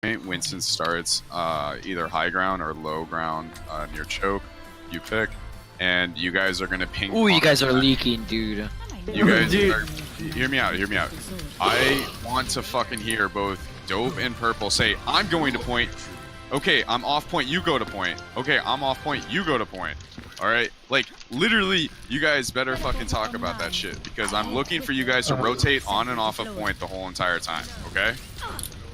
Winston starts either high ground or low ground near choke. You pick, and you guys are gonna ping. Ooh, you guys are leaking, dude. You guys are, hear me out. Hear me out. I want to fucking hear both Dope and Purple say, "I'm going to point." Okay, I'm off point. You go to point. Okay, I'm off point. You go to point. All right, like literally, you guys better fucking talk about that shit because I'm looking for you guys to rotate on and off of point the whole entire time. Okay.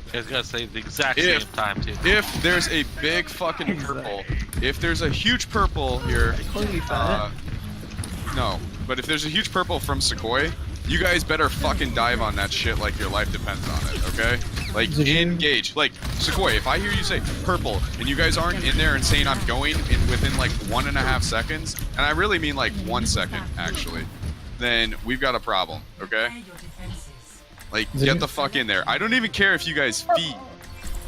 You guys gotta say the exact same time too. If there's a big fucking purple, if there's a huge purple here, no, but if there's a huge purple from Sequoia, you guys better fucking dive on that shit like your life depends on it, okay? Like, engage. Like, Sequoia, if I hear you say purple, and you guys aren't in there and saying I'm going in within like 1.5 seconds, and I really mean like 1 second, actually, then we've got a problem, okay? Like, get the fuck in there. I don't even care if you guys feed,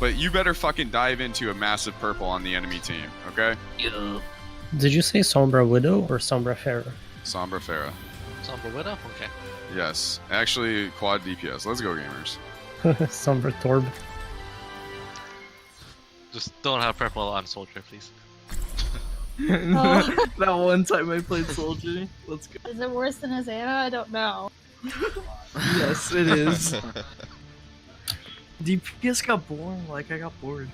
but you better fucking dive into a massive purple on the enemy team, okay? Yeah. Did you say Sombra Widow or Sombra Farah? Sombra Farah. Sombra Widow? Okay. Yes. Actually, quad DPS. Let's go, gamers. Sombra Torb. Just don't have purple on Soldier, please. That one time I played Soldier. Let's go. Is it worse than Isaiah? I don't know. Yes, it is. DPS got boring. Like, I got bored.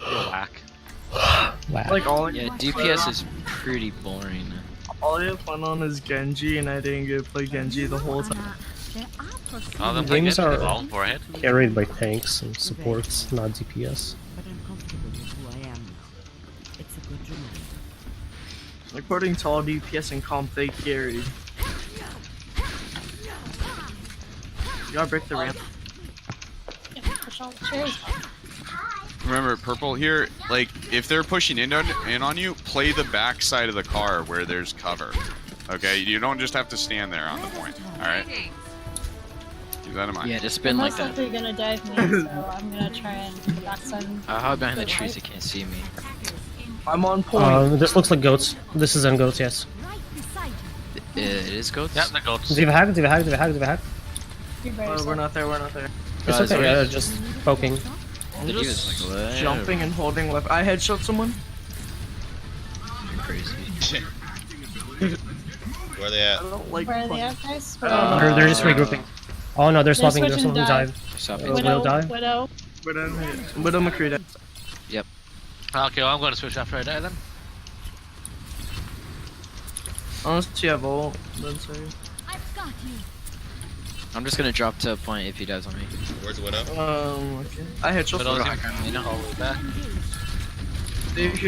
Whack. Wow. Like, all Yeah, DPS is pretty boring. all I have fun on is Genji, and I didn't get to play Genji the whole time. All them Games are all forehead. carried by tanks and supports, not DPS. According to all DPS and comp, they carried. You gotta break the ramp. Push all the chairs. Remember, purple here, like, if they're pushing in on you, play the back side of the car where there's cover. Okay? You don't just have to stand there on the point. Alright? Keep that in mind. Yeah, just spin like Most that. likely gonna dive me, so I'm gonna try and backside. I'll hide behind the trees, they can't see me. I'm on point. This looks like goats. This is on goats, yes. It is goats? Yeah, the goats. Do you have a hack? Do you have a hack? Do you have a hack? Do you have a hack? We're not there, we're not there. It's Guys, okay, alright. just poking. I'm The dude just is like, what? jumping and holding left. I headshot someone. Crazy. Where they at? I don't like Where are they playing. at, guys? They're just regrouping. Oh no, they're swapping. They're switching swapping dive. Stop it. Widow die? Widow. Widow McCree. Okay, well, I'm gonna switch after I die then. Unless you have ult, then say. I'm just gonna drop to a point if he dies on me. Where's the widow? Okay. I headshot But someone. you know, all the way back.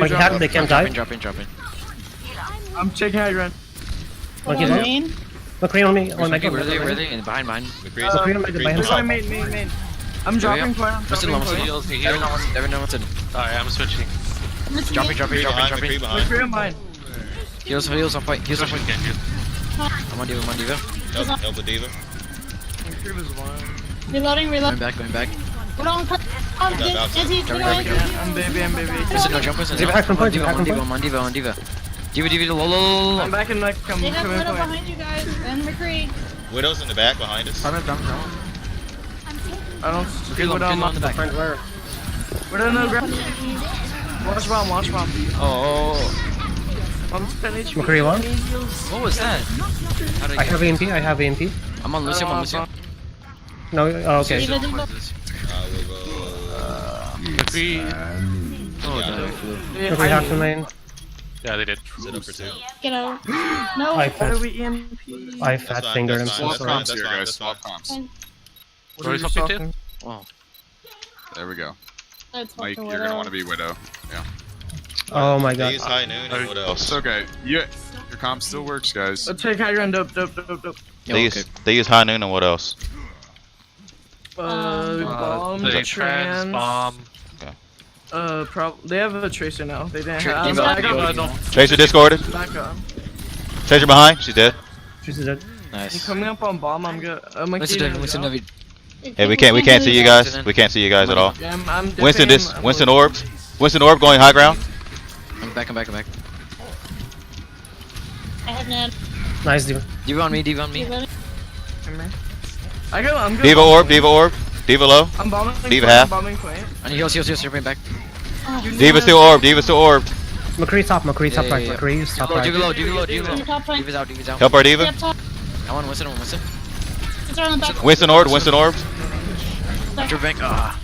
Like hack, they can't die. Dropping. I'm taking high ground. Okay, Widow no. main. McCree on me. On my Where are they? And behind. McCree's McCree on my by himself. Main. I'm dropping point. I'm Listen, dropping point. Heals, he Everyone heals. wants it. Alright, I'm switching. Dropping. McCree behind. McCree on mine. Heals on point. Switching Genji. I'm on diva. Help the diva. McCree was one. Reloading. Going back. Widow on cut. Izzy, Widow. I'm baby. Listen, no jump. Diva hack from point, diva hack from point. I'm on diva. Diva, low. I'm back in like come They have in Widow point. behind you guys, and McCree. Widow's in the back behind us. I don't see Widow on the back. Friend, where? Widow no ground. Watch bomb. Oh. I'm 10 HP. McCree one. What was that? How'd I have AMP. I'm on Lucio. No, oh, okay. Diva, Diva. McCree. Oh, McCree hack from main. Yeah, they did. Sit up for two. Get out. No. I Why do fat, we EMP? I fat fine, fingered him. that's So fine, Swap sorry. comps that's here, fine, guys. that's Swap fine. comps. What Where are is you something talking? Wow. There we go. Let's Mike, to you're gonna want to be Widow. Yeah. Oh my They god. use high noon and what It's else? okay. Your comp still works, guys. Let's take high ground. Dope. They use high noon and what else? Bomb, They trans. bomb. They have a tracer now. They didn't Tra- have. Diva, Back Diva, up. Diva. Tracer discorded. Back up. Tracer behind. She's dead. She's dead. I'm Nice. coming up on bomb. I'm good. Listen, David. Hey, we can't see you guys. We can't see you guys at all. Yeah, I'm Winston orbs. Winston orb going high ground. I'm back. I have Ned. Nice, Diva. Diva on me. Diva. I'm good. Diva orb. D.Va low. I'm bombing. D.Va point, half. I'm bombing point. I need heals, you're bring back. D.Va still orbed. D.Va still orbed. McCree top right. Yeah. McCree's top right. Diva low. You're top right. Diva's out. Help our Stay D.Va. up top. I want Winston. It's on the back. Winston orbed. Winston orbed. After bank. Not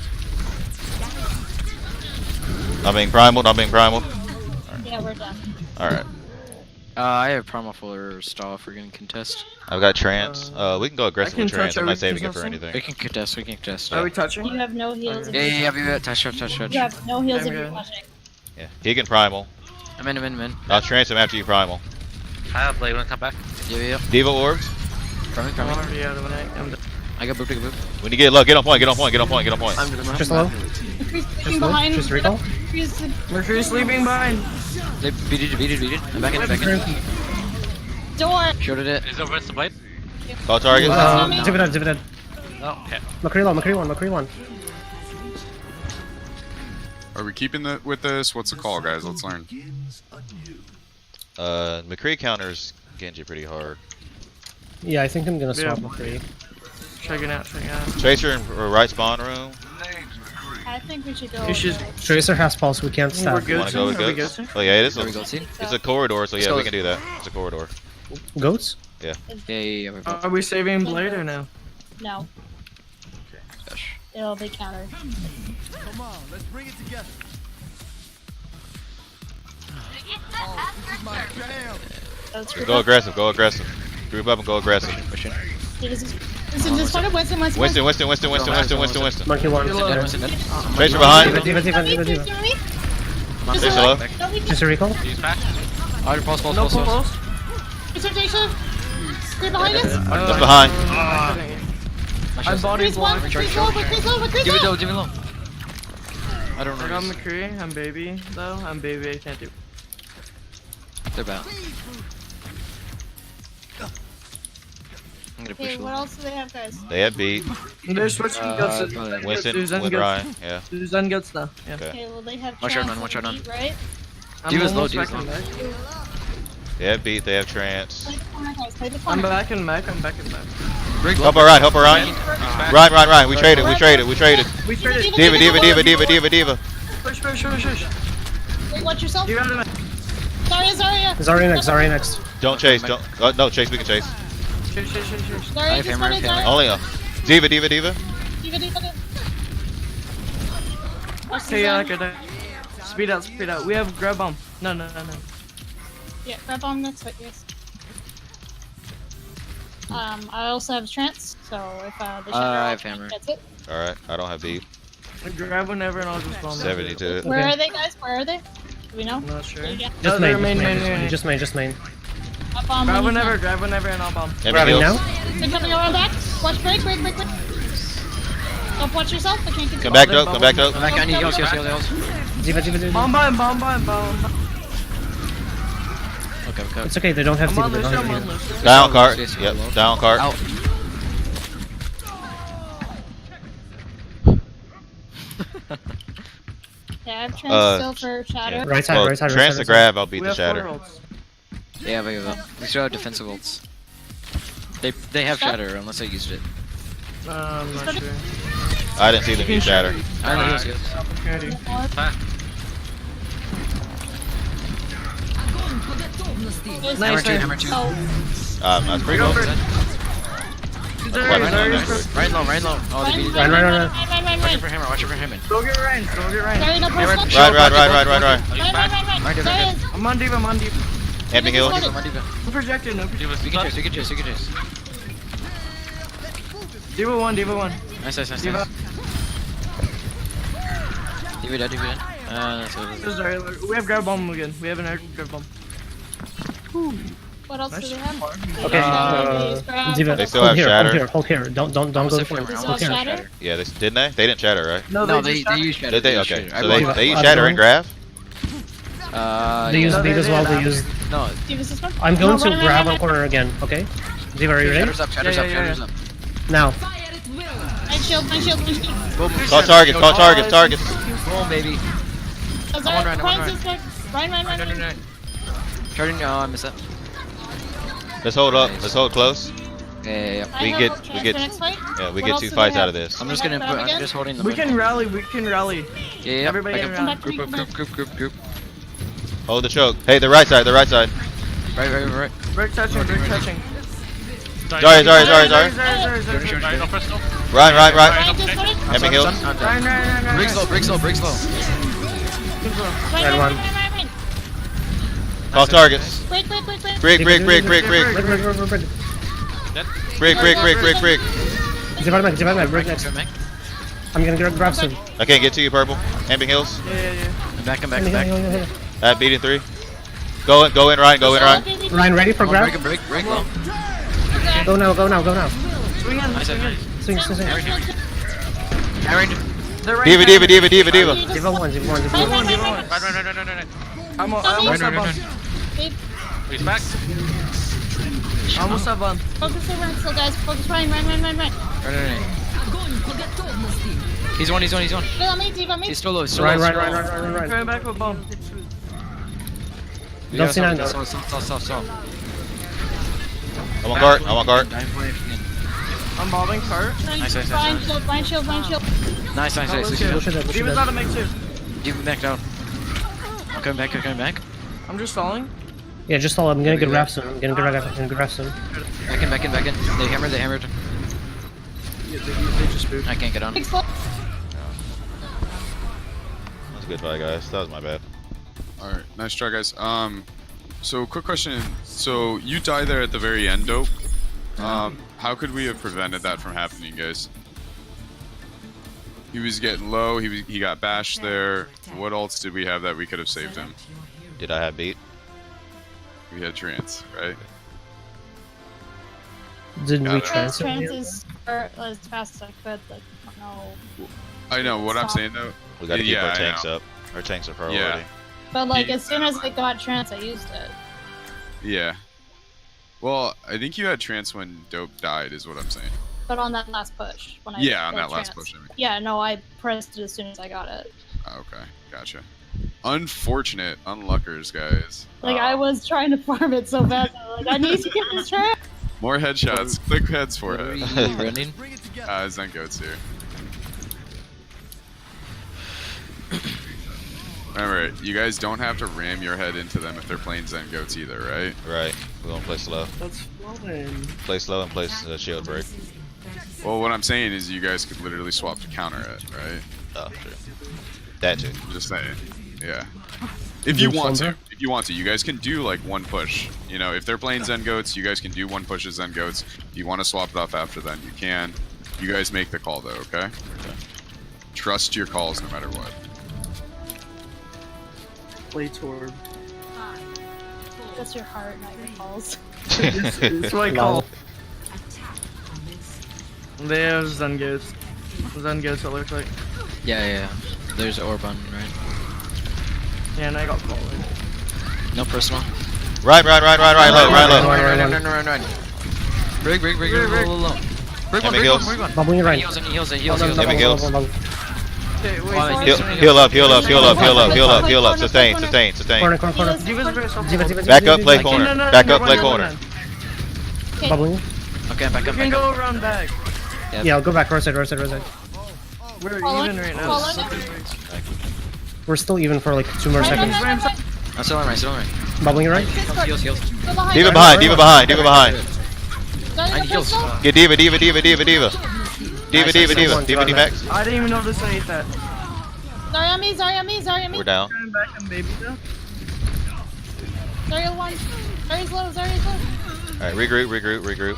being primal. Not being primal. Yeah, we're done. All right. I have primal for stall if we're gonna contest. I've got trance. We can go aggressive with can trance. touch I'm not saving everything it for else. anything. We can contest. Are we touching? You have no heals. Yeah. Touch. You have no heals if I'm you're good. flashing. Yeah. He can primal. I'm in. I'll trance him after you primal. I have blade when I come back. Yeah. D.Va orbed. Coming. I'm already out of it. I'm done. I got boop. When you get low, get on point. I'm done. Just low. Mercury's sleeping behind. Just recall. Mercury's sleeping behind. They beat it. I'm back in. Door. Shorted it. Is over the blade? Call target. Dividend. Oh, okay. McCree one. Are we keeping with this? What's the call, guys? Let's learn. McCree counters Genji pretty hard. Yeah, I think I'm gonna swap Yeah. McCree. Checking out. Tracer in right spawn room. I think we should go. You should. Tracer has pulse, we can't We're stab. good. Wanna go with Are we goats? good? Oh yeah, it is. There we go. See? It's a corridor, so yeah, Let's we go. can do that. It's a corridor. Goats? Yeah. We're both. Are we saving blade or no? No, Gosh. it'll be countered. That's Go aggressive. Group up and go aggressive. Pushing. Winston, just put it. Winston. Winston. Monkey one. Winston dead. Tracer behind. Diva. Tracer low. Just a recall. Use back. Pulse. No pulse. Dissertation. Scream behind us. Just behind. I'm body Increase one. blocked. Increase low. Give it low. I don't I got know. McCree. I'm baby though. I'm baby. I can't do. They're bad. I'm gonna push Okay, a what little. else do they have, guys? They have beat. They're switching guts. probably Winston There's with guts. Ryan. Yeah. There's done guts now. Yeah. Okay. Okay, well they have. Watch out, trance man, watch out, and man. heat, right? I'm Diva's low, almost Diva's back in low. back. They have beat. They have trance. Play the corner, guys. Play the I'm corner. back in back. I'm back in back. Bring Help her Ryan. Ryan. We traded. We traded. Diva. Push. Wait, watch yourself. You got him. Zarya. Next. Don't chase. Don't. No, chase. We can chase. Chase. Zarya just hammer, wanted hammer. Zarya. Only Diva. Diva. Watch the Okay, yeah, zone. okay. Speed out. We have grab bomb. No. Yeah, grab bomb next fight, yes. I also have trance, so if they shut her I off, have hammer. that's it. All right. I don't have beat. Grab whenever and I'll just bomb. 70 to it. Where Okay. are they, guys? Where are they? Do we know? I'm not sure. Yeah. Just they're main. main. Just main. Up on Grab one. whenever and I'll bomb. Grabbing now? They're coming around back. Watch break. Don't watch yourself. I can't Come back up. Back, I need heals. Diva. Bomb. Okay. It's okay, they don't have I'm Diva. on They this. don't I'm have on Diva. this. Down cart. Yes, Yep. low. Down cart. Out. Yeah, I have trance still for shatter. Yeah. Right side, Well, right side. trance to grab. I'll beat We the have shatter. 4 ults. Yeah, we still have defensive ults. They have shatter unless I used it. I'm not sure. I didn't see them use shatter. I don't know heals. Opportunity. Back. Hammer two. Oh, That's pretty close. Right low. Oh, they beat it. Run. Watch it for hammer. Go get Ryan. Zarya, no Hammer. push. Right. Right. Right. I'm on Diva. Hand me heal. Diva's Come on, Diva. No projected. We can chase. Diva 1. Nice. Diva. Diva dead. That's what it is. Sorry, we have grab bomb again. We have an air grab bomb. What else do they have? Okay, Diva, They still hold have here, shatter. hold here. Don't go Almost for safe it. hammer. Does Almost it have safe shatter? Yeah, didn't they? They didn't shatter, right? No, No, they they use shatter. Did they? use Okay. shatter. So I they blocked. use shatter and grab. They use Yeah. beat as well, they use... No, Diva's this one? I'm going No, to run, grab run, on corner again, okay? Diva, are you ready? Shatter's up. Yeah. Now. My shield. Boom. Call targets. Targets. Boom, baby. Ryan. Charging. Oh, I missed that. Let's hold up. Let's hold close. Yeah. I We have get- a we chance get- for next fight. Yeah, we What get else 2 do fights they out of have? this. I'm just gonna. I'm just holding the. We can rally. We can rally. Yeah. Everybody Back get up. around. Group. Hold the choke. Hey, the right side, the right side. Right. Break touching. Break touching. Sorry. Sorry. Ryan, no press, no. Right. Ryan just put it. Hemming Hills. Ryan. Break slow. Ryan, one. Ryan. Call targets. Break. Break. Break. Divide break next. I'm gonna grab some. I can't get to you, Purple. Hemming Hills. Yeah. Back. Beat in 3. Go in, Ryan. Ryan, ready for grab? Break low. Go now. Swing in. Nice. Swing. Aaron. They're right Diva. Diva one. Run. I almost have one. He's back. I almost have one. Focus the run still, guys. Focus Ryan. Right. He's one. Diva me. He's still low. Ryan. Going back with bomb. Don't see none. Stop. I want guard. I'm bobbing cart. Nice. Ryan shield. Nice. Diva's out of mix too. Give him back out. I'm coming back. I'm just stalling. Yeah, just hold. I'm gonna get grab some. Back in. Back in. They hammered. They just moved. I can't get on. Big slow. That's a good fight, guys. That was my bad. Alright, nice try, guys. So quick question. So you die there at the very end, Dope. How could we have prevented that from happening, guys? He was getting low. He got bashed there. What ults did we have that we could have saved him? Did I have beat? We had trance, right? Didn't we Got it. transfer? Trances as fast as I could. Like, no. I know what I'm saying though. We gotta keep Yeah, our I tanks know. up. Our tanks are priority. Yeah. But like, as soon as I got trance, I used it. Yeah. Well, I think you had trance when Dope died, is what I'm saying. But on that last push, when I Yeah, on did that last trance. push. I mean. Yeah, no, I pressed it as soon as I got it. Okay, gotcha. Unfortunate, unluckers, guys. Like I was trying to farm it so bad. Like I need to get this trance. More headshots. Click heads for it. Running. Zengoat's here. Remember, you guys don't have to ram your head into them if they're playing Zengoats either, right? Right. We're gonna play slow. That's flowing. Play slow and play shield break. Well, what I'm saying is you guys could literally swap to counter it, right? Oh, true. That too. I'm just saying. Yeah. If you want to. If you want to. You guys can do like one push. You know, if they're playing Zengoats, you guys can do one push as Zengoats. If you want to swap it off after then, you can. You guys make the call though, okay? Trust your calls no matter what. Play toward. That's your heart, not your calls. That's what I call. They have Zengoats. Zengoats, it looks like. Yeah. There's Orban, right? Yeah, and I got called. No personal. Right, low. Run. Break, low. Break one. Bubbling right. Heals. Hemming Hills. Okay, wait. Heal up. Sustain. Corner. Diva's very soft. Diva. Back up, play Like, corner. No, Back no, up, play no, corner. no. Okay. Bubbling. Okay, back You up. can go around back. Yeah, I'll go back. Right side. We're Follow even it, right follow now. it. We're still even for like 2 more Right. seconds. I'm still on right. Bubbling right. Heals. Go behind. Diva behind. I heals. Get Diva. Diva defects. I didn't even notice I ate that. Zarya me. We're down. Going back and baby though. Zarya one. Zarya's low. Alright, regroup.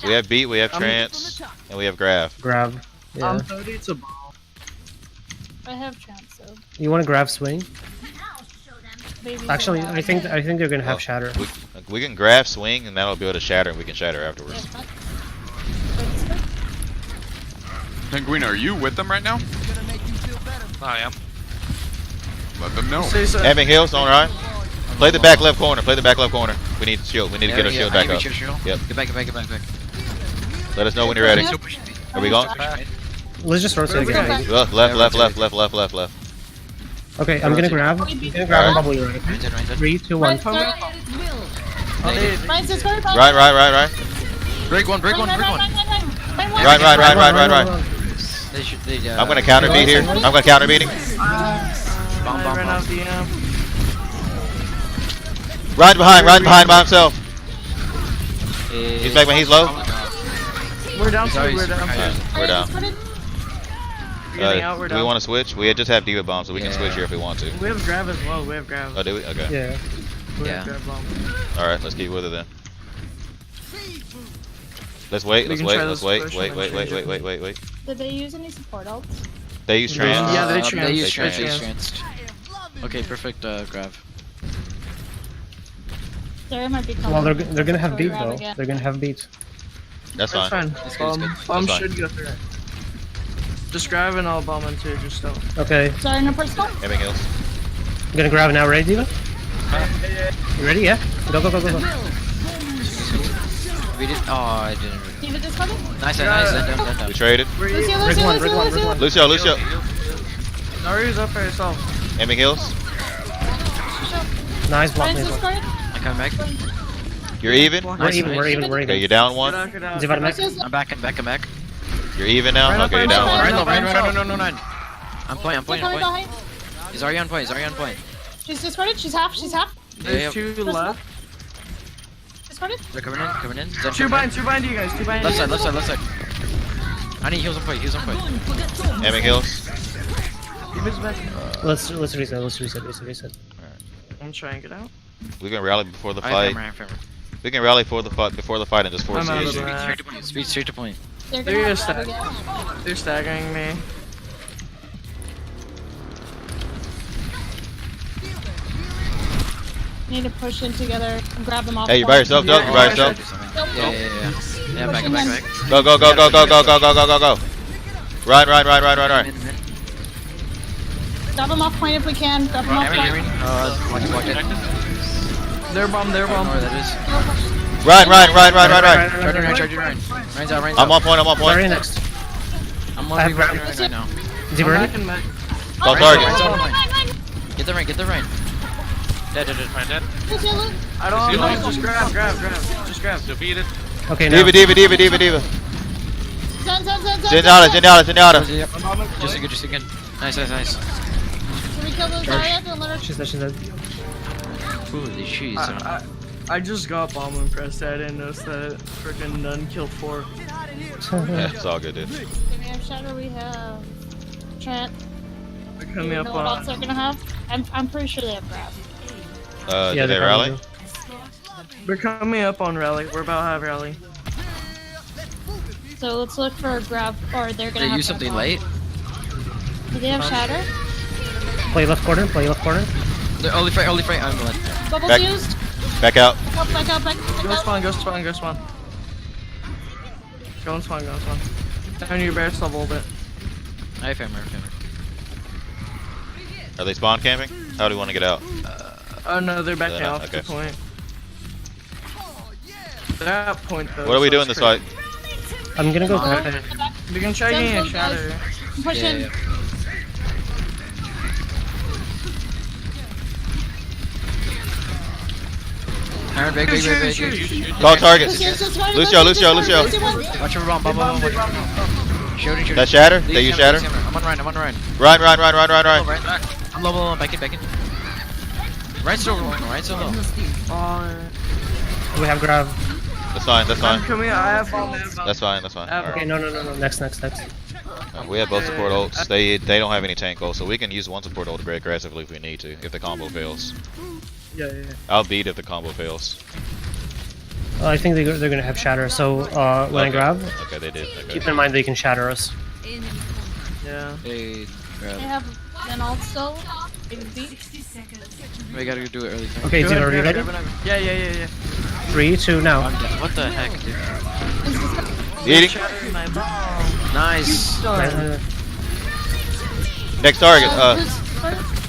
We have beat, we have trance, and we have graph. Grab. Yeah. 30 to ball. I have trance, so You want to grab swing? baby's Actually, alive. I think they're gonna have shatter. We can graph, swing, and that'll be able to shatter, and we can shatter afterwards. Penguin, are you with them right now? I am. Let them know. Say so. Hemming Hills, on right. Play the back left corner. We need shield. We need to get our shield back up. Yep. Get back. Let us know when you're ready. Are we going? Let's just rotate Where are we again. going? Left. Okay, I'm gonna grab. I'm gonna grab and bubble you right. Right. 3, 2, 1. Ryan's just very Right. Break one. Run. Run. They should. They. I'm gonna counter beat here. I'm gonna counter beating. Bomb. I ran out DM. Ryan behind by himself. He's back when he's low. We're down Sorry, two, we're down sorry. two. We're down. We're getting out, we're Do we down. want to switch? We just have Diva Bomb, so we can Yeah. switch here if we want to. We have grab as well, we have grab. Oh, do we? Okay. Yeah. We Yeah. have grab bomb. Alright, let's keep with it then. Let's wait, We let's can wait, try let's this wait, push wait, and wait, then wait, change wait, it. wait, wait. Did they use any support ults? They use trans. Yeah, they They trans. use They trans. They use trans. trans. Okay, perfect. Grav. There might be. Well, they're gonna have So beat grab though. again. They're gonna have beat. That's That's fine. fine. That's good, that's good. Bomb That's fine. should go through it. Just grab and I'll bomb into it, just don't. Okay. Sorry, no personal. Anything else? I'm gonna grab it now. Ready, Diva? You ready? Yeah. Go. We did. Oh, I didn't. Diva just coming. Nice. Done. We traded. Lucio. Lucio. Nari's up for herself. Aiming heals. Nice block. Ryan's Nice block. discarded. I come back. You're even. We're Nice, even. nice. We're even. Okay, you're down one. Get out. Diva mech. Lucio's I'm back. I'm back. You're even now. Right up, Okay, you're right down up, one. right Ryan, up. no. I'm playing. coming behind. He's already on point. She's discarded. She's half. Yeah. There's two left. Discarded. They're coming in. Zen Two coming in. behind you guys, two behind Left you. side. I need heals on point. Aiming heals. Diva's back. Let's reset. I'm trying to get out. We can rally before the I fight. have hammer. We can rally before the fight and just force I'm the out of issue. the- Straight to point. They're They're gonna gonna have stack. grab again. They're staggering me. Need to push in together and grab them off. Hey, you by yourself, Doug? You by yourself? Yeah. Yeah, back. Go. Run. Grab them off point if we can. Grab them off point. Watch it. They're bomb. Oh, that is. Run. Charge it, Ryan. Ryan's out. I'm on point. Sorry, next. I'm I have on grab. right now. Diva I'm ready? back and back. Call Ryan's target. on point. Get the Ryan. Dead. Lucio, Lucio. I don't know. Just grab. Just grab. Okay, now. Diva. Zen. Zenyatta. I'm bombing. Just again. Nice. Can we kill the Zarya? Don't let her. She's dead. Holy jeez. I just got bomb impressed. I didn't notice that freaking none killed 4. Yeah, it's all good, dude. We have Shadow. We have Trent. They're Do coming you up know what else on. they're gonna have? I'm pretty sure they have grab. Did they they're rally? coming. They're coming up on rally. We're about to have rally. So let's look for a grab, or they're gonna They have use grab something on. late. Do they have Shatter? Play left corner. They're only fight. I'm glad. Bubbles Back. used. Back out. Back out. Go spawn. Go spawn. Turn your bear sub a little bit. I have hammer. Are they spawn camping? How do we want to get out? Oh no, they're backing They're not, off okay. the point. That point though. What are we so doing it's this fight? I'm gonna go. crazy. We can try getting a shatter. Push in. Yeah. Aaron, big. Call target. Lucio. Lucio. Watch your bomb. Shooting. That shatter? They use shatter? I'm on Ryan. Run. Oh, right back. I'm low. Back in. Ryan's still low. We have grab. That's fine. Come here, I have bomb. That's fine. Okay, Alright. No. Next. We have both support ults. They don't have any tank ults, so we can use one support ult very aggressively if we need to, if the combo fails. Yeah. I'll beat if the combo fails. I think they're gonna have shatter. So when I Okay. grab, Okay, they did. Okay. keep in mind they can shatter us. Yeah. Hey, They have an ult still. They can beat. we gotta do it early. Okay, Go Diva, ahead, are you grab, ready? grab, grab. Yeah. 3, 2, now. I'm dead. What the heck, dude? Eating. Shatter my bomb. Nice. Next target.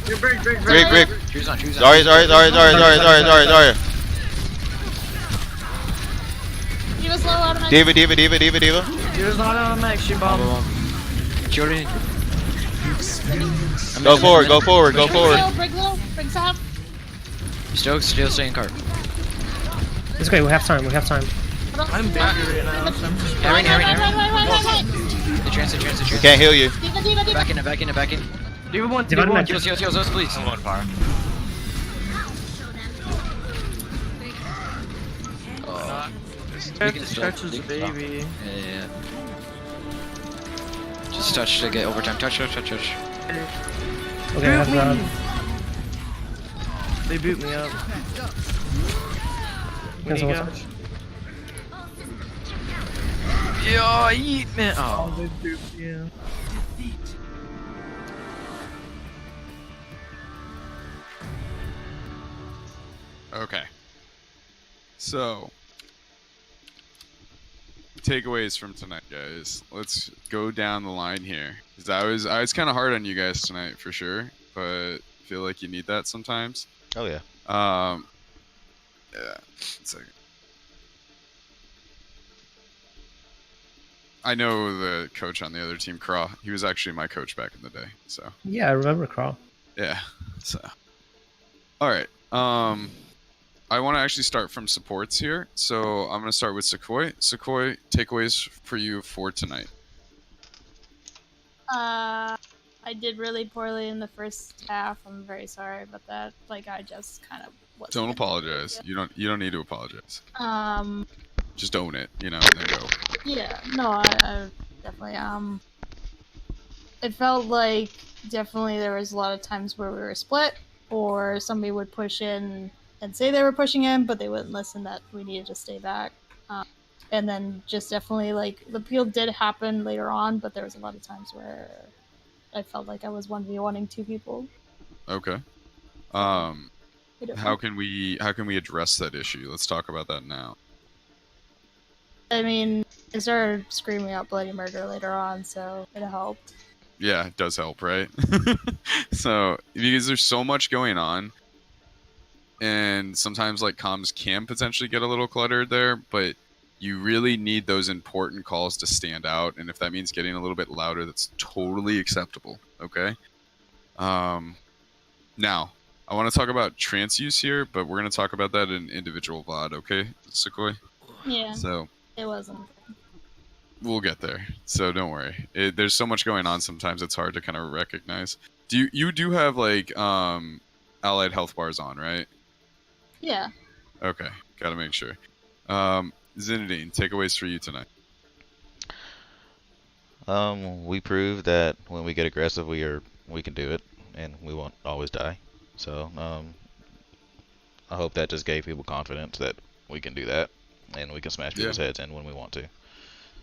You're break. Greg. Choose on. Sorry. Diva's low out of my. Diva. She was not on a mech, she bombed. Jordan. Go forward. Break low. Break half. Still staying cart. It's okay. We have time. I'm baby right now, so I'm just Aaron, Aaron, Wait, Aaron. wait, wait, wait, wait. The trance, the trance, the We trance. can't heal you. Diva, diva, diva. Back in, back in, back in. Diva one, Diva Diva one. one. Heals, please. I'm going far. Oh. I have can to still stretch his leave. baby. Yeah. Just touch to get overtime. Touch. Okay, I have grab. They boot me up. When Cancel you one go. touch. Yeah, eat man. Oh, Oh. they boot you. Okay. So, takeaways from tonight, guys. Let's go down the line here. 'Cause I was kind of hard on you guys tonight for sure, but I feel like you need that sometimes. Oh yeah. Yeah. 1 second. I know the coach on the other team, Craw. He was actually my coach back in the day. So Yeah, I remember Crawl. yeah. So all right. I want to actually start from supports here. So I'm gonna start with Sequoia. Sequoia, takeaways for you for tonight. I did really poorly in the first half. I'm very sorry about that. Like, I just kind of wasn't. Don't apologize. You don't need to apologize. Um, Just own it, and then go. yeah, no, I definitely, it felt like definitely there was a lot of times where we were split, or somebody would push in and say they were pushing in, but they wouldn't listen that we needed to stay back. And then just definitely, like, the peel did happen later on, but there was a lot of times where I felt like I was 1v1ing two people. Okay. I don't How know. can we address that issue? Let's talk about that now. I mean, I started screaming out bloody murder later on, so it helped. Yeah, it does help, right? So because there's so much going on, and sometimes like comms can potentially get a little cluttered there, but you really need those important calls to stand out, and if that means getting a little bit louder, that's totally acceptable. Okay. Now I want to talk about trance use here, but we're going to talk about that in individual VOD. Okay, Sequoia. Yeah, So it wasn't. we'll get there, so don't worry. There's so much going on sometimes it's hard to kind of recognize. You do have like allied health bars on, right? Yeah. Okay, gotta make sure. Zinedine, takeaways for you tonight. We proved that when we get aggressive, we can do it, and we won't always die. So I hope that just gave people confidence that we can do that, and we can smash people's heads in when we want to.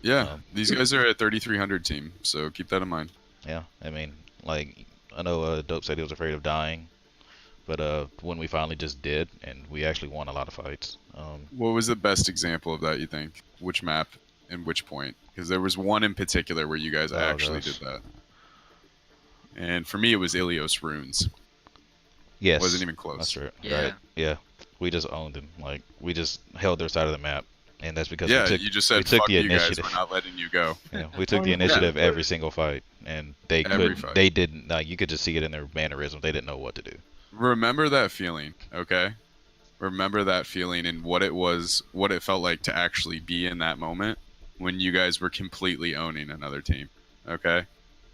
Yeah, these guys are a 3,300 team, so keep that in mind. Yeah, I mean, like, I know Dope said he was afraid of dying, but when we finally just did, and we actually won a lot of fights. What was the best example of that, you think? Which map and which point? Because there was one in particular where you guys actually did that. And for me, it was Ilios Runes. Yes. Wasn't even close. That's right. Yeah. Right. Yeah. We just owned them. Like, we just held their side of the map. And that's because Yeah, we took, you just we said, took fuck the you guys, initiative. we're not letting you go. Yeah, we took the initiative every single fight. And they Every could fight. they didn't, like, you could just see it in their mannerisms. They didn't know what to do. Remember that feeling, okay? Remember that feeling and what it was, what it felt like to actually be in that moment when you guys were completely owning another team, okay?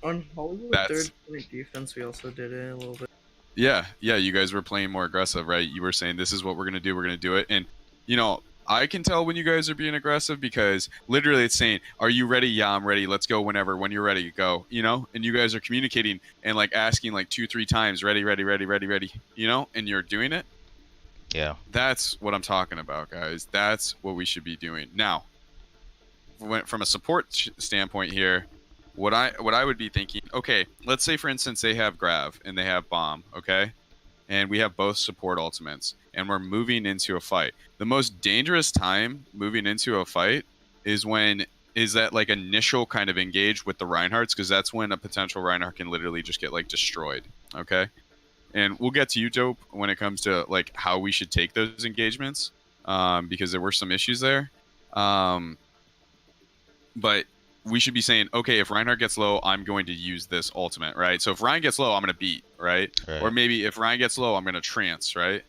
On Hollywood That's- third point defense, we also did it a little bit. Yeah, you guys were playing more aggressive, right? You were saying, this is what we're going to do it. And, I can tell when you guys are being aggressive because literally it's saying, are you ready? Yeah, I'm ready. Let's go whenever. When you're ready, go, And you guys are communicating and like asking like 2-3 times, ready, and you're doing it. Yeah. That's what I'm talking about, guys. That's what we should be doing. Now, from a support standpoint here, what I would be thinking, okay, let's say for instance they have Grav and they have Bomb, okay? And we have both support ultimates and we're moving into a fight. The most dangerous time moving into a fight is that like initial kind of engage with the Reinhardts, because that's when a potential Reinhardt can literally just get like destroyed, okay? And we'll get to you, Dope, when it comes to like how we should take those engagements, because there were some issues there. But we should be saying, okay, if Reinhardt gets low, I'm going to use this ultimate, right? So if Ryan gets low, I'm going to beat, right? Right. Or maybe if Ryan gets low, I'm going to trance, right?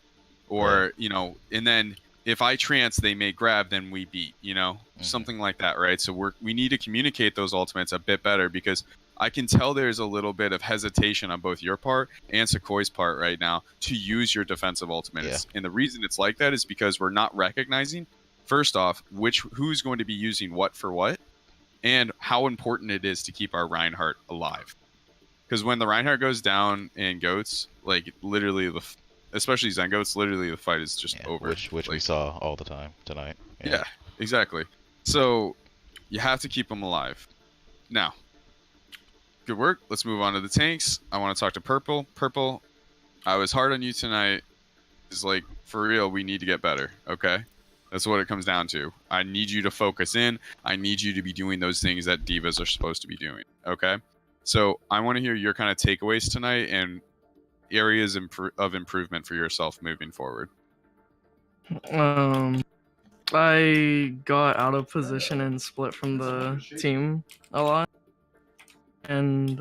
Or, and then if I trance, they may grab, then we beat, you know, something like that, right? So we need to communicate those ultimates a bit better, because I can tell there's a little bit of hesitation on both your part and Sequoia's part right now to use your defensive ultimates. And the reason it's like that is because we're not recognizing, first off, who's going to be using what for what, and how important it is to keep our Reinhardt alive. Because when the Reinhardt goes down in Goats, like literally especially Zen Goats, literally the fight is just over. Which like, we saw all the time tonight. Yeah, exactly. So you have to keep them alive. Now, good work. Let's move on to the tanks. I want to talk to Purple. Purple, I was hard on you tonight. It's like, for real, we need to get better, okay? That's what it comes down to. I need you to focus in. I need you to be doing those things that divas are supposed to be doing, okay? So I want to hear your kind of takeaways tonight and areas of improvement for yourself moving forward. I got out of position and split from the team a lot. And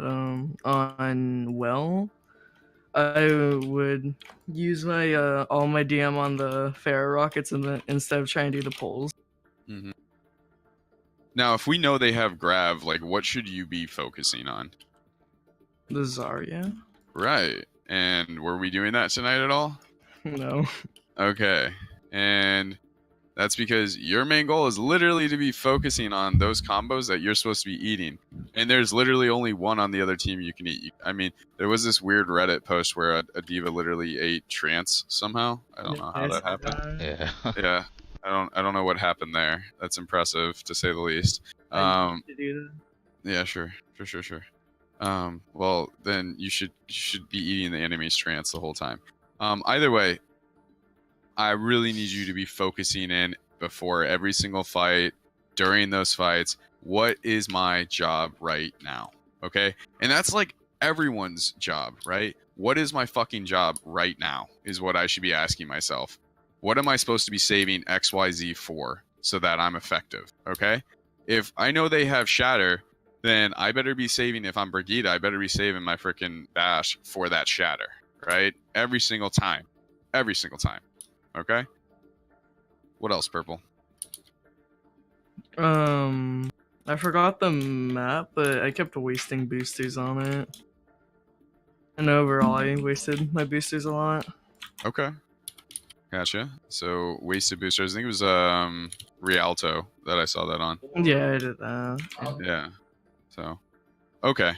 on well, I would use my all my DM on the Pharaoh rockets instead of trying to do the pulls. Mm-hmm. Now, if we know they have Grav, like, what should you be focusing on? The Zarya. Right. And were we doing that tonight at all? No. Okay. And that's because your main goal is literally to be focusing on those combos that you're supposed to be eating. And there's literally only one on the other team you can eat. I mean, there was this weird Reddit post where a diva literally ate Trance somehow. I don't know how that happened. Yeah. Yeah. I don't know what happened there. That's impressive, to say the least. I used to do that. Yeah, sure. Well, then you should be eating the enemy's trance the whole time. Either way, I really need you to be focusing in before every single fight, during those fights. What is my job right now? Okay? And that's like everyone's job, right? What is my fucking job right now is what I should be asking myself. What am I supposed to be saving XYZ for so that I'm effective? Okay? If I know they have Shatter, then I better be saving, if I'm Brigitte, I better be saving my freaking bash for that Shatter, right? Every single time. Okay? What else, Purple? I forgot the map, but I kept wasting boosters on it. And overall, I wasted my boosters a lot. Okay. Gotcha. So, wasted boosters. I think it was Rialto that I saw that on. Yeah, I did that. Yeah. So, okay.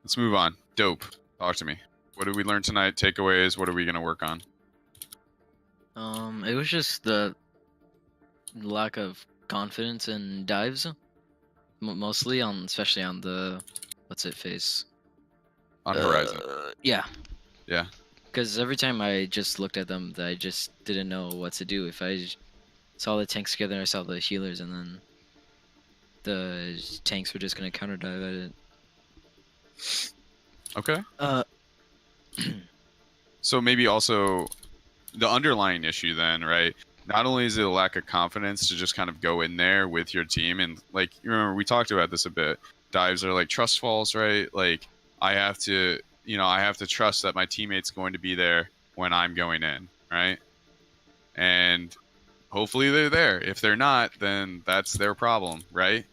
Let's move on. Dope. Talk to me. What did we learn tonight? Takeaways? What are we going to work on? It was just the lack of confidence in dives, mostly especially on the phase. On Horizon. Yeah. Yeah. Because every time I just looked at them, I just didn't know what to do. If I saw the tanks together, I saw the healers, and then the tanks were just gonna counter dive at it. Okay. So maybe also the underlying issue then, right? Not only is it a lack of confidence to just kind of go in there with your team, and like, you remember we talked about this a bit. Dives are like trust falls, right? Like, I have to trust that my teammate's going to be there when I'm going in, right? And hopefully they're there. If they're not, then that's their problem, right?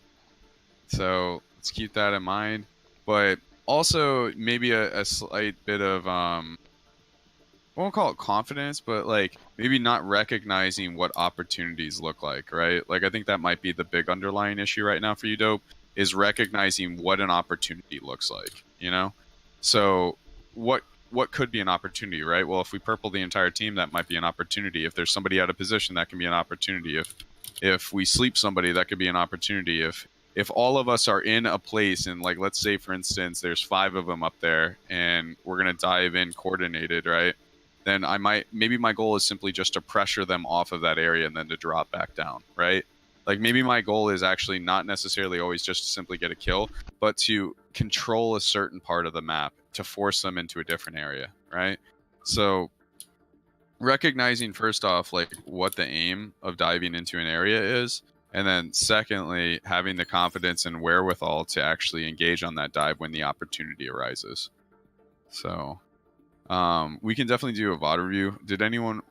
So let's keep that in mind. But also maybe a slight bit of I won't call it confidence, but like maybe not recognizing what opportunities look like, right? Like, I think that might be the big underlying issue right now for you, Dope, is recognizing what an opportunity looks like, you know? So what could be an opportunity, right? Well, if we purple the entire team, that might be an opportunity. If there's somebody out of position, that can be an opportunity. If we sleep somebody, that could be an opportunity. If all of us are in a place, and like, let's say for instance there's 5 of them up there and we're going to dive in coordinated, right? Then maybe my goal is simply just to pressure them off of that area and then to drop back down, right? Like, maybe my goal is actually not necessarily always just to simply get a kill, but to control a certain part of the map to force them into a different area, right? So recognizing first off, like, what the aim of diving into an area is, and then secondly, having the confidence and wherewithal to actually engage on that dive when the opportunity arises. So we can definitely do a VOD review. Did anyone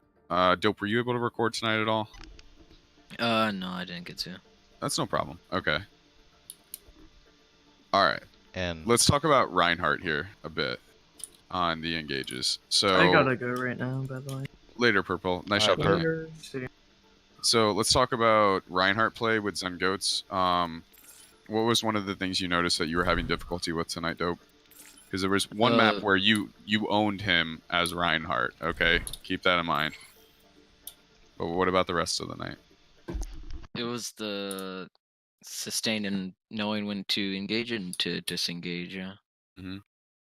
Dope, were you able to record tonight at all? No, I didn't get to. That's no problem. Okay. All right. And Let's talk about Reinhardt here a bit on the engages. So I gotta go right now, by the way. later, Purple. Nice All shot, right, buddy. Later. See you. So let's talk about Reinhardt play with Zen Goats. What was one of the things you noticed that you were having difficulty with tonight, Dope? Because there was one map where you owned him as Reinhardt. Okay, keep that in mind. But what about the rest of the night? It was the sustain and knowing when to engage and to disengage. Yeah.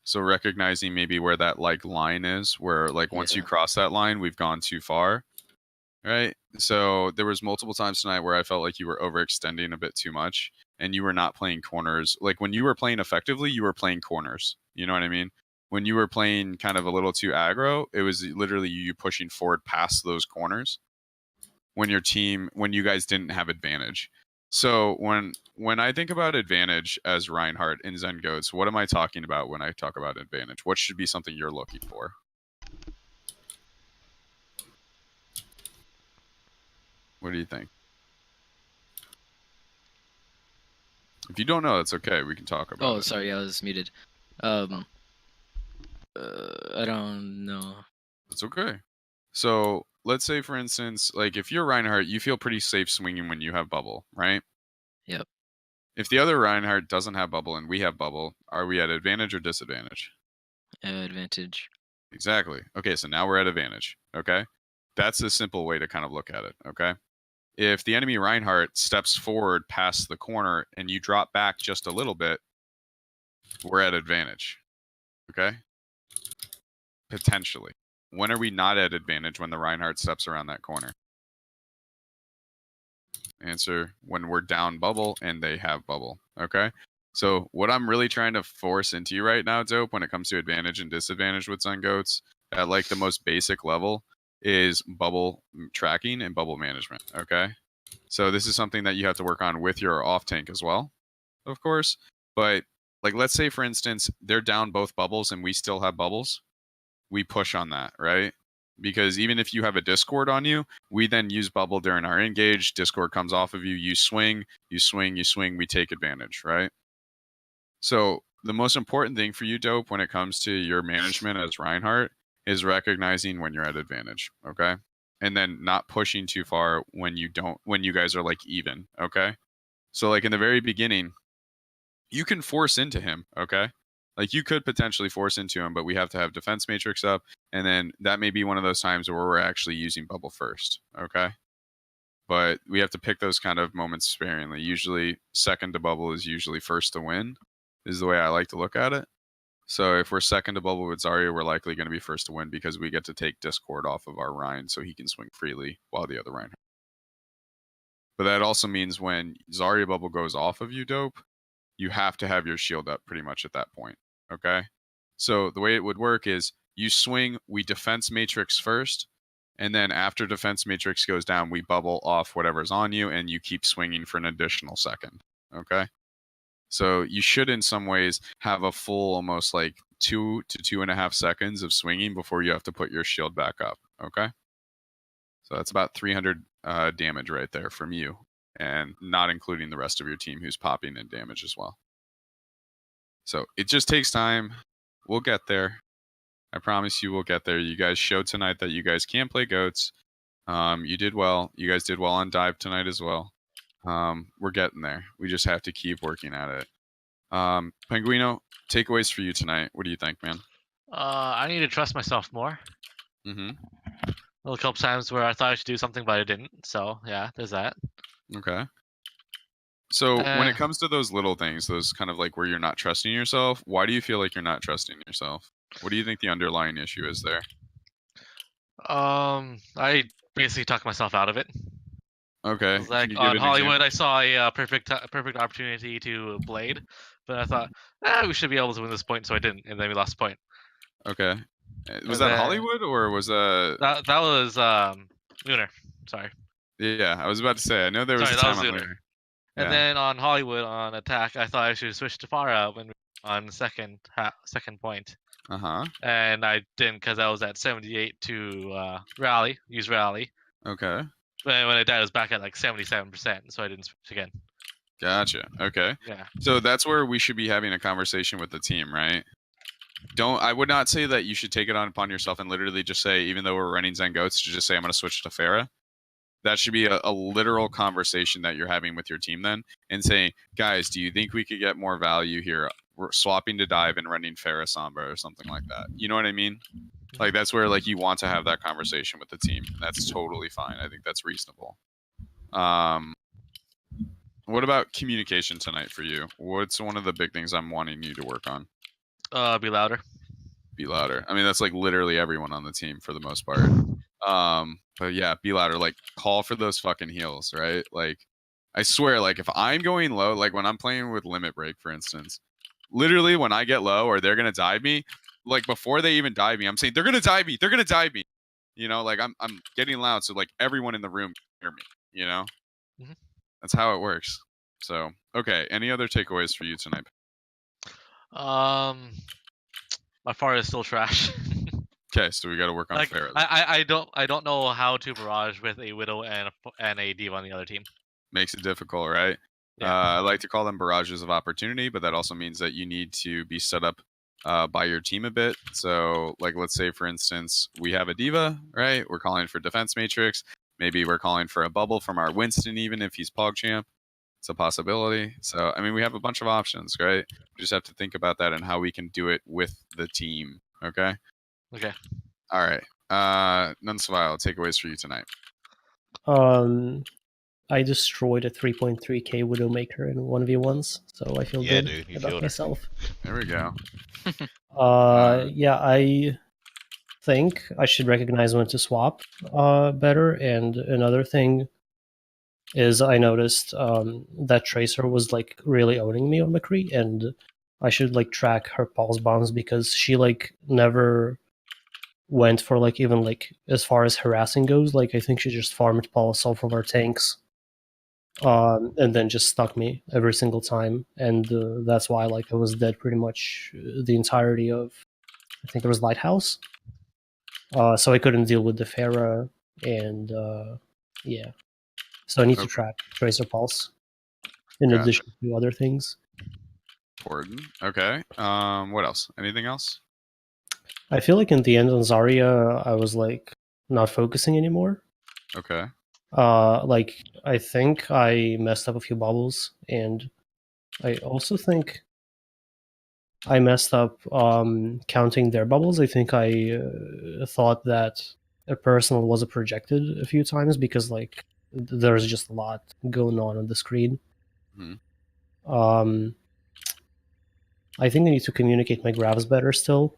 So recognizing maybe where that like line is, where like once you Yeah. cross that line, we've gone too far, right? So there was multiple times tonight where I felt like you were overextending a bit too much, and you were not playing corners. Like when you were playing effectively, you were playing corners. You know what I mean? When you were playing kind of a little too aggro, it was literally you pushing forward past those corners. When you guys didn't have advantage. So when I think about advantage as Reinhardt in Zen Goats, what am I talking about when I talk about advantage? What should be something you're looking for? What do you think? If you don't know, that's okay. We can talk about it. Oh, sorry, I was muted. I don't know. That's okay. So let's say, for instance, like if you're Reinhardt, you feel pretty safe swinging when you have bubble, right? Yep. If the other Reinhardt doesn't have bubble and we have bubble, are we at advantage or disadvantage? Advantage. Exactly. Okay, so now we're at advantage. Okay? That's a simple way to kind of look at it. Okay? If the enemy Reinhardt steps forward past the corner and you drop back just a little bit, we're at advantage. Okay? Potentially. When are we not at advantage when the Reinhardt steps around that corner? Answer, when we're down bubble and they have bubble. Okay? So what I'm really trying to force into you right now, Dope, when it comes to advantage and disadvantage with Zen Goats, at like the most basic level, is bubble tracking and bubble management. Okay? So this is something that you have to work on with your off tank as well, of course. But like let's say for instance, they're down both bubbles and we still have bubbles. We push on that, right? Because even if you have a Discord on you, we then use bubble during our engage. Discord comes off of you, you swing, you swing, you swing, we take advantage, right? So the most important thing for you, Dope, when it comes to your management as Reinhardt is recognizing when you're at advantage, okay? And then not pushing too far when you guys are like even, okay? So like in the very beginning, you can force into him, okay? Like you could potentially force into him, but we have to have defense matrix up, and then that may be one of those times where we're actually using bubble first, okay? But we have to pick those kind of moments sparingly. Usually second to bubble is usually first to win, is the way I like to look at it. So if we're second to bubble with Zarya, we're likely going to be first to win because we get to take Discord off of our Rhine so he can swing freely while the other Rhine. But that also means when Zarya bubble goes off of you, Dope, you have to have your shield up pretty much at that point, okay? So the way it would work is you swing, we defense matrix first, and then after defense matrix goes down, we bubble off whatever's on you, and you keep swinging for an additional second, okay? So you should, in some ways, have a full almost like 2 to 2.5 seconds of swinging before you have to put your shield back up, okay? So that's about 300 damage right there from you, and not including the rest of your team who's popping in damage as well. So it just takes time. We'll get there. I promise you we'll get there. You guys showed tonight that you guys can play goats. You did well. You guys did well on dive tonight as well. We're getting there. We just have to keep working at it. Penguino, takeaways for you tonight. What do you think, man? I need to trust myself more. Mm-hmm. There were a couple times where I thought I should do something, but I didn't. So yeah, there's that. Okay. So when it comes to those little things, those kind of like where you're not trusting yourself, why do you feel like you're not trusting yourself? What do you think the underlying issue is there? I basically talked myself out of it. Okay. It was like Can you give on an Hollywood, example? I saw a perfect opportunity to blade, but I thought we should be able to win this point, so I didn't, and then we lost the point. Okay. Was And that then- Hollywood or was that? That was Lunar. Sorry. Yeah, I was about to say. I know there was Sorry, a that time was on Lunar. Lunar. And Yeah. then on Hollywood on attack, I thought I should switch to Farah when on second point. and I didn't because I was at 78 to use rally. Okay. But when I died, I was back at like 77%, so I didn't switch again. Gotcha. Okay. Yeah. So that's where we should be having a conversation with the team, right? I would not say that you should take it on upon yourself and literally just say, even though we're running Zen Goats, to just say, I'm going to switch to Farah. That should be a literal conversation that you're having with your team then, and saying, guys, do you think we could get more value here? We're swapping to dive and running Farah Sombra or something like that. You know what I mean? Like, that's where, like, you want to have that conversation with the team. That's totally fine. I think that's reasonable. What about communication tonight for you? What's one of the big things I'm wanting you to work on? Be louder. Be louder. I mean, that's like literally everyone on the team for the most part. But yeah, be louder. Like, call for those fucking heals, right? Like, I swear, like, if I'm going low, like when I'm playing with Limit Break, for instance, literally when I get low or they're gonna dive me, like before they even dive me, I'm saying they're gonna dive me. They're gonna dive me. You know, like I'm getting loud, so like everyone in the room can hear me. You know, that's how it works. So okay, any other takeaways for you tonight? My far is still trash. Okay, so we got to work on Like Farah. I don't know how to barrage with a Widow and a Diva on the other team. Makes it difficult, right? Yeah. I like to call them barrages of opportunity, but that also means that you need to be set up by your team a bit. So, like, let's say, for instance, we have a Diva, right? We're calling for Defense Matrix. Maybe we're calling for a bubble from our Winston, even if he's PogChamp. It's a possibility. So, I mean, we have a bunch of options, right? We just have to think about that and how we can do it with the team, okay? Okay. All right. Nunsvile, takeaways for you tonight. I destroyed a 3.3k Widowmaker in 1v1s, so I feel Yeah, good dude, you about killed her. myself. There we go. Yeah, I think I should recognize when to swap better. And another thing is I noticed that Tracer was like really owning me on McCree, and I should like track her pulse bombs because she like never went for like even like as far as harassing goes. Like I think she just farmed pulse off of our tanks. And then just stuck me every single time, and that's why like I was dead pretty much the entirety of, I think it was Lighthouse. So I couldn't deal with the Farah, and yeah, so I need to Okay. track Tracer Pulse in Gotcha. addition to other things. Important. Okay. What else? Anything else? I feel like in the end on Zarya, I was like not focusing anymore. Okay. Like I think I messed up a few bubbles, and I also think I messed up counting their bubbles. I think I thought that a personal was a projected a few times because like there's just a lot going on the screen. Mhm. I think I need to communicate my graphs better still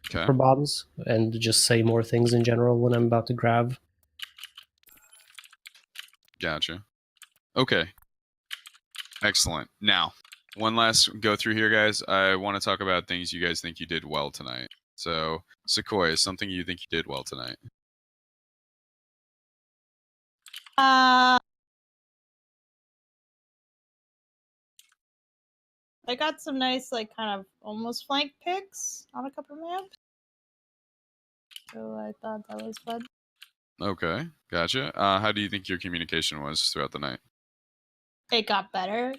Okay. for bombs and just say more things in general when I'm about to grab. Gotcha. Okay. Excellent. Now, one last go through here, guys. I want to talk about things you guys think you did well tonight. So, Sequoia, something you think you did well tonight. I got some nice, like, kind of almost flank picks on a couple maps. So I thought that was fun. Okay. Gotcha. How do you think your communication was throughout the night? It got better.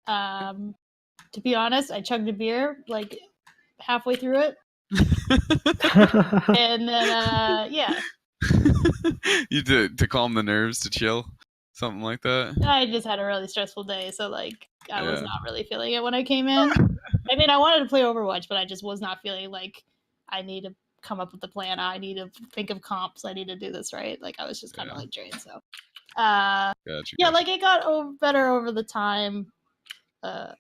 To be honest, I chugged a beer like halfway through it. And then, yeah. You did to calm the nerves, to chill, something like that. I just had a really stressful day, so like I was Yeah. not really feeling it when I came in. I mean, I wanted to play Overwatch, but I just was not feeling like I need to come up with a plan. I need to think of comps. I need to do this right. Like I was just kind of like drained. So, Gotcha. yeah, like it got better over the time. And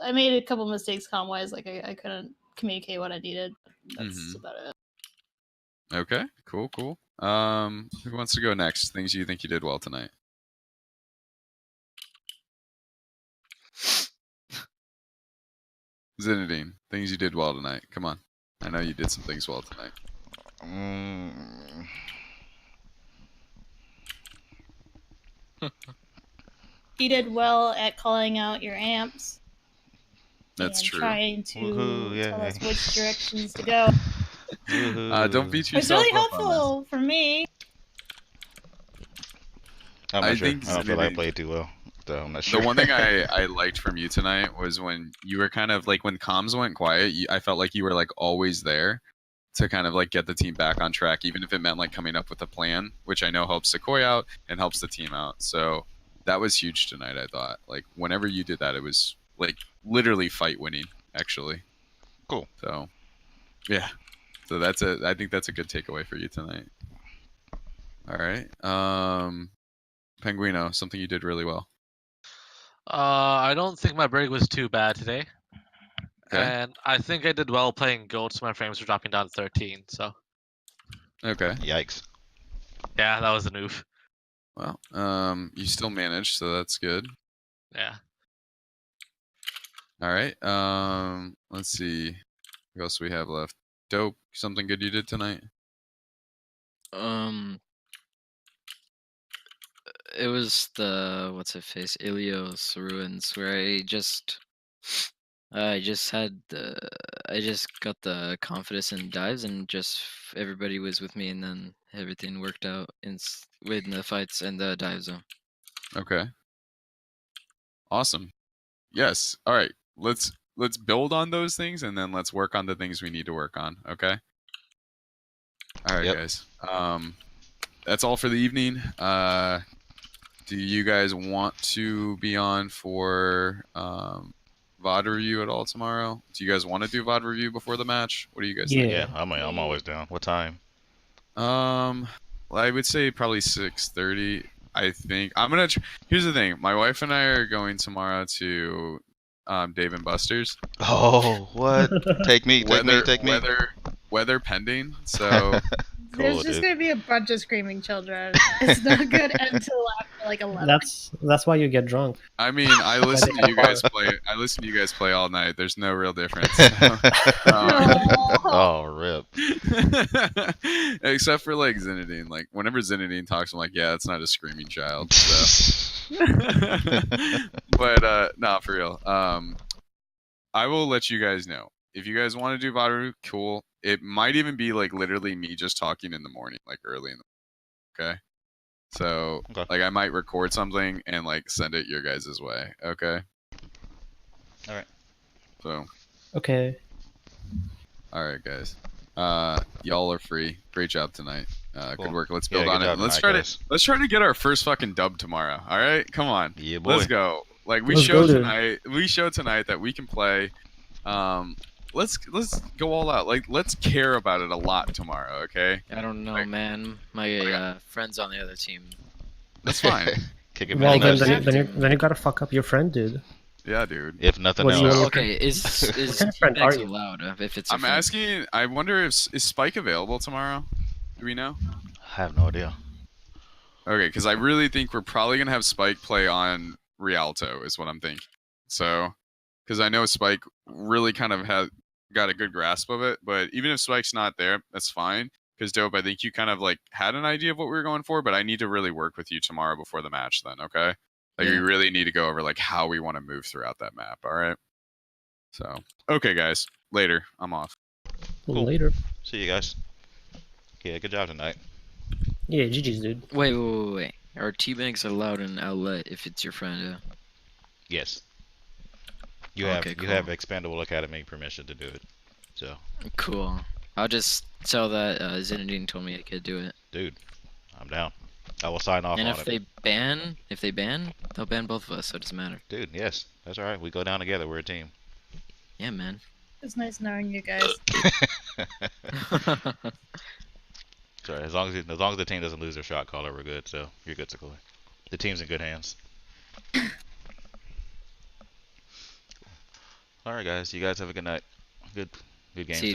I made a couple mistakes com-wise. Like I couldn't communicate what I needed. That's about it. Okay. Cool. Cool. Who wants to go next? Things you think you did well tonight. Zinedine, things you did well tonight. Come on. I know you did some things well tonight. You did well at calling out your amps. That's and true. trying to Woohoo, tell us yay. which directions to go. Don't beat It's yourself really up on this. helpful for me. I'm I not sure. think I don't feel like I Zinedine- played too well, so I'm not sure. The one thing I liked from you tonight was when you were kind of like when comms went quiet. I felt like you were like always there to kind of like get the team back on track, even if it meant like coming up with a plan, which I know helps Sequoia out and helps the team out. So that was huge tonight. I thought like whenever you did that, it was like literally fight winning actually. Cool. So yeah, so that's a I think that's a good takeaway for you tonight. All right, Penguino, something you did really well. I don't think my break was too bad today. Okay. And I think I did well playing gold, so my frames were dropping down to 13. So Okay. Yikes. yeah, that was a noof. Well, you still managed, so that's good. Yeah. All right. Let's see. What else do we have left? Dope. Something good you did tonight? It was the what's it face Ilios ruins where I just got the confidence in dives and just everybody was with me and then everything worked out in the fights and the dive zone. Okay. Awesome. Yes. All right. Let's build on those things and then let's work on the things we need to work on. Okay. All right, Yep. guys. That's all for the evening. Do you guys want to be on for VOD review at all tomorrow? Do you guys want to do VOD review before the match? What do you guys Yeah. think? Yeah, I'm always down. What time? Well, I would say probably 6:30. I think I'm gonna. Here's the thing: my wife and I are going tomorrow to Dave and Buster's. Oh, what? Take me, take me, take me. Weather pending. So There's Cool, just dude. gonna be a bunch of screaming children. It's not gonna end until after like 11. That's why you get drunk. I mean, I listen to you guys play. I listen to you guys play all night. There's no real difference. So, Oh, rip. except for like Zinedine. Like whenever Zinedine talks, I'm like, yeah, it's not a screaming child. So. But nah, for real. I will let you guys know if you guys want to do Vadaru. Cool. It might even be like literally me just talking in the morning, like early in the. Okay. So Okay. like I might record something and like send it your guys' way. Okay. All right. So Okay. all right, guys. Y'all are free. Great job tonight. Cool. Good work. Let's Yeah, build good on it. job And let's tonight, try guys. let's try to get our first fucking dub tomorrow. All right, come on. Yeah, boy. Let's go. Like we Let's showed go, dude. tonight. We showed tonight that we can play. Let's go all out. Like let's care about it a lot tomorrow. Okay, I don't know, Like- man. My friends on the other team. that's fine. Kick him Well, in the then, nuts. then you gotta fuck up your friend, dude. Yeah, dude. If nothing What do you else. want- Okay, is kind of friend are teammates you? allowed if it's a I'm friend? asking. I wonder if is Spike available tomorrow? Do we know? I have no idea. Okay, because I really think we're probably gonna have Spike play on Rialto, is what I'm thinking. So, because I know Spike really kind of got a good grasp of it, but even if Spike's not there, that's fine. Because Dope, I think you kind of like had an idea of what we were going for, but I need to really work with you tomorrow before the match. Then, okay? Like we Yeah. really need to go over like how we want to move throughout that map. All right. So, okay, guys. Later. I'm off. Cool. Later. See you guys. Yeah, good job tonight. Yeah, GG's, dude. Wait. Are teammates allowed in Owlet if it's your friend? Yeah. Yes. You Okay, have cool. Expandable Academy permission to do it. So, Cool. I'll just tell that Zinedine told me I could do it. dude, I'm down. I will sign off And on if it. they ban, they'll ban both of us, so it doesn't matter. Dude, yes. That's all right. We go down together. We're a team. Yeah, man. It's nice knowing you guys. Sorry, as long as the team doesn't lose their shot caller, we're good. So you're good, Sequoia. The team's in good hands. All right, guys. You guys have a good night. Good game. See you.